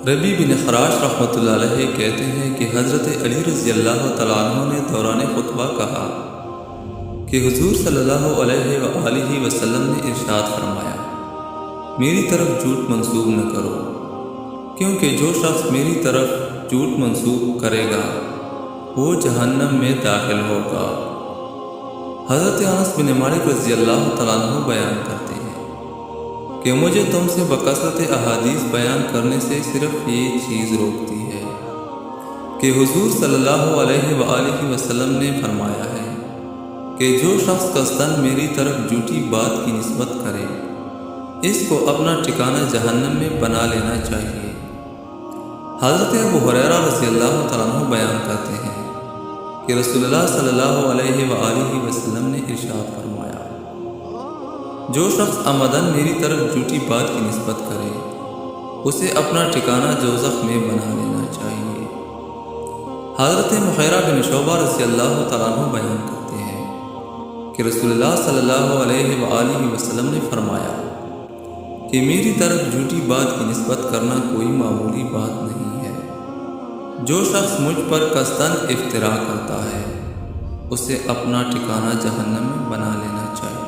ربی بن خراش رحمۃ اللہ علیہ کہتے ہیں کہ حضرت علی رضی اللہ تعالیٰ عنہ نے دوران خطبہ کہا کہ حضور صلی اللہ علیہ وآلہ وسلم نے ارشاد فرمایا، میری طرف جھوٹ منسوب نہ کرو، کیونکہ جو شخص میری طرف جھوٹ منسوب کرے گا وہ جہنم میں داخل ہوگا۔ حضرت انس بن مالک رضی اللہ تعالیٰ عنہ بیان کرتے ہیں کہ مجھے تم سے بکثرت احادیث بیان کرنے سے صرف یہ چیز روکتی ہے کہ حضور صلی اللہ علیہ وآلہ وسلم نے فرمایا ہے کہ جو شخص قصداً میری طرف جھوٹی بات کی نسبت کرے اس کو اپنا ٹھکانہ جہنم میں بنا لینا چاہیے۔ حضرت ابو ہریرہ رضی اللہ تعالیٰ عنہ بیان کرتے ہیں کہ رسول اللہ صلی اللہ علیہ وآلہ وسلم نے ارشاد فرمایا، جو شخص عمداً میری طرف جھوٹی بات کی نسبت کرے اسے اپنا ٹھکانہ دوزخ میں بنا لینا چاہیے۔ حضرت مغیرہ بن شعبہ رضی اللہ تعالیٰ عنہ بیان کرتے ہیں کہ رسول اللہ صلی اللہ علیہ وآلہ وسلم نے فرمایا کہ میری طرف جھوٹی بات کی نسبت کرنا کوئی معمولی بات نہیں ہے۔ جو شخص مجھ پر قصداً افتراء کرتا ہے اسے اپنا ٹھکانہ جہنم میں بنا لینا چاہیے۔